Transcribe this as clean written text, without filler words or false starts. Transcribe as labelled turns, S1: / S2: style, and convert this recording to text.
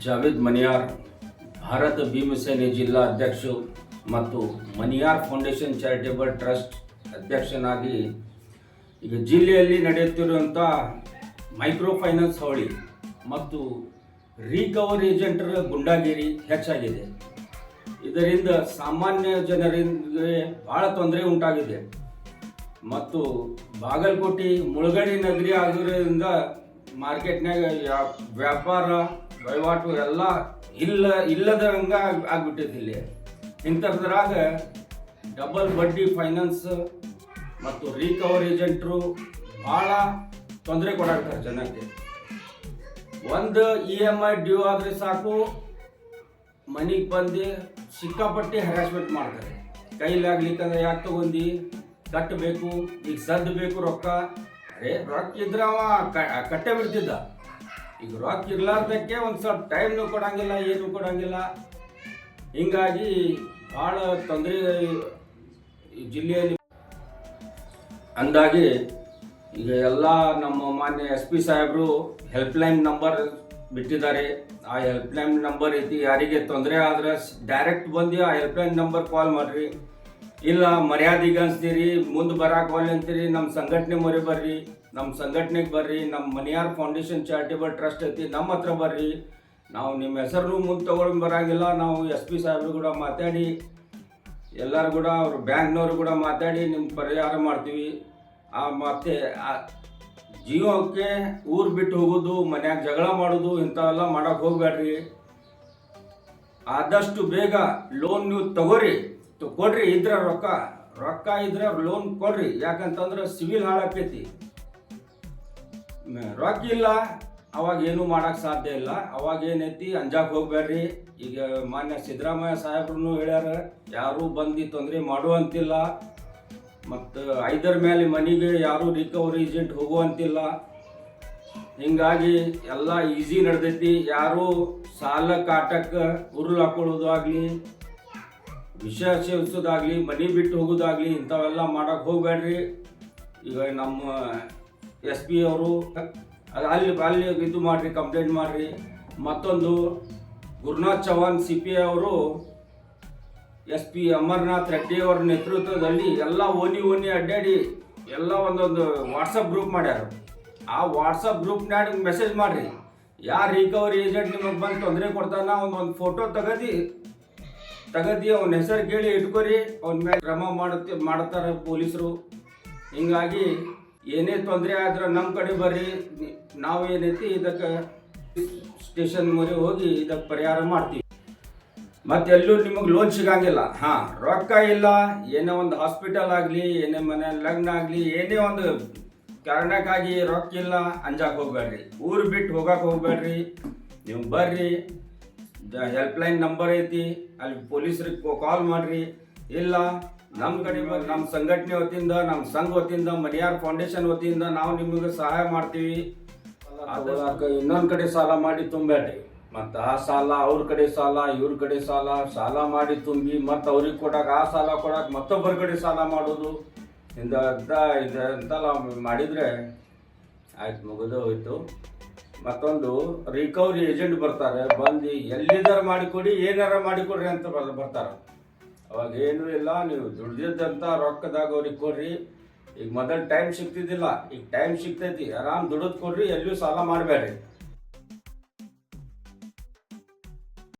S1: ಜಾವೇದ್ ಮನಿಯಾರ್ ಭಾರತ ಭೀಮಸೇನೆ ಜಿಲ್ಲಾ ಅಧ್ಯಕ್ಷರು ಮತ್ತು ಮನಿಯಾರ್ ಫೌಂಡೇಶನ್ ಚಾರಿಟೇಬಲ್ ಟ್ರಸ್ಟ್ ಅಧ್ಯಕ್ಷನಾಗಿ ಈಗ ಜಿಲ್ಲೆಯಲ್ಲಿ ನಡೆಯುತ್ತಿರುವಂಥ ಮೈಕ್ರೋ ಫೈನಾನ್ಸ್ ಹಾವಳಿ ಮತ್ತು ರಿಕವರಿ ಏಜೆಂಟರ ಗುಂಡಾಗಿರಿ ಹೆಚ್ಚಾಗಿದೆ. ಇದರಿಂದ ಸಾಮಾನ್ಯ ಜನರಿಗೆ ಭಾಳ ತೊಂದರೆ ಉಂಟಾಗಿದೆ ಮತ್ತು ಬಾಗಲಕೋಟೆ ಮುಳುಗಡೆ ನಗರಿ ಆಗಿರೋದ್ರಿಂದ ಮಾರ್ಕೆಟ್ನಾಗ ವ್ಯಾಪಾರ ವಹಿವಾಟು ಎಲ್ಲ ಇಲ್ಲದಂಗೆ ಆಗ್ಬಿಟ್ಟೈತಿ. ಇಲ್ಲಿ ಇಂಥದ್ರಾಗ ಡಬಲ್ ಬಡ್ಡಿ ಫೈನಾನ್ಸ್ ಮತ್ತು ರಿಕವರಿ ಏಜೆಂಟ್ರು ಭಾಳ ತೊಂದರೆ ಕೊಡಾಕ್ತಾರೆ ಜನಕ್ಕೆ. ಒಂದು EMI ಡ್ಯೂ ಆದರೆ ಸಾಕು, ಮನೆಗೆ ಬಂದು ಸಿಕ್ಕಾಪಟ್ಟೆ ಹ್ಯಾರಾಸ್ಮೆಂಟ್ ಮಾಡ್ತಾರೆ. ಕೈಲಾಗ್ಲಿಕ್ಕಂದ್ರೆ ಯಾಕೆ ತಗೊಂಡು ಕಟ್ಟಬೇಕು, ಈಗ ಸದ್ದು ಬೇಕು ರೊಕ್ಕ. ರೊಕ್ಕ ಇದ್ರೆ ಅವ ಕಟ್ಟೆ ಬಿಡ್ತಿದ್ದ. ಈಗ ರೊಕ್ಕ ಇರ್ಲಾರ್ದಕ್ಕೆ ಒಂದು ಸ್ವಲ್ಪ ಟೈಮ್ನು ಕೊಡಂಗಿಲ್ಲ, ಏನು ಕೊಡಂಗಿಲ್ಲ. ಹಿಂಗಾಗಿ ಭಾಳ ತೊಂದರೆ ಈ ಜಿಲ್ಲೆಯಲ್ಲಿ. ಅಂದಾಗಿ ಈಗ ಎಲ್ಲ ನಮ್ಮ ಮಾನ್ಯ SP ಸಾಹೇಬರು ಹೆಲ್ಪ್ಲೈನ್ ನಂಬರ್ ಬಿಟ್ಟಿದ್ದಾರೆ. ಆ ಹೆಲ್ಪ್ಲೈನ್ ನಂಬರ್ ಐತಿ, ಯಾರಿಗೆ ತೊಂದರೆ ಆದ್ರೆ ಡೈರೆಕ್ಟ್ ಬಂದು ಆ ಹೆಲ್ಪ್ಲೈನ್ ನಂಬರ್ ಕಾಲ್ ಮಾಡಿರಿ. ಇಲ್ಲ ಮರ್ಯಾದೆಗೆ ಅನ್ಸ್ತೀರಿ, ಮುಂದೆ ಬರಕ್ಕೆ ಒಳ್ಳೆ ಅಂತೀರಿ, ನಮ್ಮ ಸಂಘಟನೆ ಮೊರೆ ಬರ್ರಿ, ನಮ್ಮ ಸಂಘಟನೆಗೆ ಬರ್ರಿ, ನಮ್ಮ ಮನಿಯಾರ್ ಫೌಂಡೇಶನ್ ಚಾರಿಟೇಬಲ್ ಟ್ರಸ್ಟ್ ಐತಿ, ನಮ್ಮ ಹತ್ರ ಬರ್ರಿ. ನಾವು ನಿಮ್ಮ ಹೆಸರು ಮುಂದೆ ತೊಗೊಂಡು ಬರೋಂಗಿಲ್ಲ. ನಾವು SP ಸಾಹೇಬ್ರು ಕೂಡ ಮಾತಾಡಿ, ಎಲ್ಲರೂ ಕೂಡ ಅವ್ರು ಬ್ಯಾಂಕ್ನವ್ರು ಕೂಡ ಮಾತಾಡಿ ನಿಮ್ಮ ಪರಿಹಾರ ಮಾಡ್ತೀವಿ. ಮತ್ತು ಜೀವಕ್ಕೆ ಊರು ಬಿಟ್ಟು ಹೋಗೋದು, ಮನ್ಯಾಗ ಜಗಳ ಮಾಡೋದು ಇಂಥವೆಲ್ಲ ಮಾಡೋಕ್ಕೆ ಹೋಗ್ಬೇಡ್ರಿ. ಆದಷ್ಟು ಬೇಗ ಲೋನ್ ನೀವು ತಗೋರಿ, ಕೊಡ್ರಿ. ಇದ್ರೆ ರೊಕ್ಕ ಇದ್ರೆ ಲೋನ್ ಕೊಡ್ರಿ. ಯಾಕಂತಂದ್ರೆ ಸಿವಿಲ್ ಹಾಳಾಕೈತಿ. ರೊಕ್ಕ ಇಲ್ಲ ಅವಾಗ ಏನು ಮಾಡೋಕ್ಕೆ ಸಾಧ್ಯ ಇಲ್ಲ. ಅವಾಗ ಏನೈತಿ, ಅಂಜಾಕ್ ಹೋಗ್ಬೇಡ್ರಿ. ಈಗ ಮಾನ್ಯ ಸಿದ್ದರಾಮಯ್ಯ ಸಾಹೇಬ್ರು ಹೇಳ್ಯಾರ, ಯಾರೂ ಬಂದು ತೊಂದರೆ ಮಾಡುವಂತಿಲ್ಲ. ಮತ್ತು 5ರ ಮೇಲೆ ಮನೆಗೆ ಯಾರೂ ರಿಕವರಿ ಏಜೆಂಟ್ ಹೋಗುವಂತಿಲ್ಲ. ಹಿಂಗಾಗಿ ಎಲ್ಲ ಈಸಿ ನಡೆದೈತಿ. ಯಾರೂ ಸಾಲ ಕಾಟಕ್ಕೆ ಉರುಳು ಹಾಕೊಳ್ಳೋದು ಆಗಲಿ, ವಿಷ ಸೇವಿಸೋದಾಗಲಿ, ಮನೆ ಬಿಟ್ಟು ಹೋಗೋದಾಗಲಿ ಇಂಥವೆಲ್ಲ ಮಾಡೋಕ್ಕೆ ಹೋಗ್ಬೇಡ್ರಿ. ಈಗ ನಮ್ಮ SP ಅವರು ಅಲ್ಲಿ ಇದು ಮಾಡಿರಿ, ಕಂಪ್ಲೇಂಟ್ ಮಾಡಿರಿ. ಮತ್ತೊಂದು ಗುರುನಾಥ್ ಚೌಹಾಣ್ CPI ಅವರು SP ಅಮರ್ನಾಥ್ ರೆಡ್ಡಿ ಅವರ ನೇತೃತ್ವದಲ್ಲಿ ಎಲ್ಲ ಓನಿ ಅಡ್ಡಾಡಿ ಎಲ್ಲ ಒಂದೊಂದು ವಾಟ್ಸಪ್ ಗ್ರೂಪ್ ಮಾಡ್ಯಾರ. ಆ ವಾಟ್ಸಪ್ ಗ್ರೂಪ್ನಾಗ ಮೆಸೇಜ್ ಮಾಡಿರಿ, ಯಾರು ರಿಕವರಿ ಏಜೆಂಟ್ ನಿಮಗೆ ಬಂದು ತೊಂದರೆ ಕೊಡ್ತಾನ ಒಂದು ಫೋಟೋ ತೆಗದಿ ಅವನ ಹೆಸರು ಕೇಳಿ ಇಟ್ಕೊರಿ. ಅವನ ಮೇಲೆ ಕ್ರಮ ಮಾಡ್ತಾರೆ ಪೊಲೀಸರು. ಹಿಂಗಾಗಿ ಏನೇ ತೊಂದರೆ ಆದ್ರೆ ನಮ್ಮ ಕಡೆ ಬರ್ರಿ. ನಾವು ಏನೈತಿ ಇದಕ್ಕೆ ಸ್ಟೇಷನ್ ಮೊರೆ ಹೋಗಿ ಇದಕ್ಕೆ ಪರಿಹಾರ ಮಾಡ್ತೀವಿ. ಮತ್ತೆಲ್ಲೂ ನಿಮಗೆ ಲೋನ್ ಸಿಗಂಗಿಲ್ಲ. ರೊಕ್ಕ ಇಲ್ಲ, ಏನೇ ಒಂದು ಹಾಸ್ಪಿಟಲ್ ಆಗಲಿ, ಏನೇ ಮನೆ ಲಗ್ನ ಆಗಲಿ, ಏನೇ ಒಂದು ಕಾರಣಕ್ಕಾಗಿ ರೊಕ್ಕ ಇಲ್ಲ, ಅಂಜಾಕ್ ಹೋಗ್ಬೇಡ್ರಿ. ಊರು ಬಿಟ್ಟು ಹೋಗಕ್ಕೆ ಹೋಗ್ಬೇಡ್ರಿ. ನೀವು ಬರ್ರಿ, ಹೆಲ್ಪ್ಲೈನ್ ನಂಬರ್ ಐತಿ, ಅಲ್ಲಿ ಪೊಲೀಸರಿಗೆ ಕಾಲ್ ಮಾಡಿರಿ. ಇಲ್ಲ ನಮ್ಮ ಕಡೆ ನಮ್ಮ ಸಂಘಟನೆ ವತಿಯಿಂದ, ನಮ್ಮ ಸಂಘ ವತಿಯಿಂದ, ಮನಿಯಾರ್ ಫೌಂಡೇಶನ್ ವತಿಯಿಂದ ನಾವು ನಿಮಗೆ ಸಹಾಯ ಮಾಡ್ತೀವಿ. ಇನ್ನೊಂದು ಕಡೆ ಸಾಲ ಮಾಡಿ ತುಂಬಬೇಡ್ರಿ. ಮತ್ತು ಆ ಸಾಲ ಅವ್ರ ಕಡೆ ಸಾಲ, ಇವ್ರ ಕಡೆ ಸಾಲ ಮಾಡಿ ತುಂಬಿ ಮತ್ತು ಅವ್ರಿಗೆ ಕೊಡಕ್ಕೆ, ಆ ಸಾಲ ಕೊಡಕ್ಕೆ ಮತ್ತೊಬ್ಬರ ಕಡೆ ಸಾಲ ಮಾಡೋದು ಇಂತೆಲ್ಲ ಮಾಡಿದರೆ ಆಯ್ತು, ಮುಗಿದು ಹೋಯ್ತು. ಮತ್ತೊಂದು ರಿಕವರಿ ಏಜೆಂಟ್ ಬರ್ತಾರೆ, ಬಂದು ಎಲ್ಲಿದಾರ ಮಾಡಿಕೊಡಿ, ಏನಾರ ಮಾಡಿಕೊಡ್ರಿ ಅಂತ ಬರ್ತಾರೆ. ಅವಾಗ ಏನೂ ಇಲ್ಲ, ನೀವು ದುಡ್ದಿದ್ದಂಥ ರೊಕ್ಕದಾಗ ಅವ್ರಿಗೆ ಕೊಡ್ರಿ. ಈಗ ಮೊದಲು ಟೈಮ್ ಸಿಗ್ತಿದ್ದಿಲ್ಲ, ಈಗ ಟೈಮ್ ಸಿಗ್ತೈತಿ, ಆರಾಮ್ ದುಡಿದು ಕೊಡ್ರಿ, ಎಲ್ಲಿಯೂ ಸಾಲ ಮಾಡಬೇಡ್ರಿ.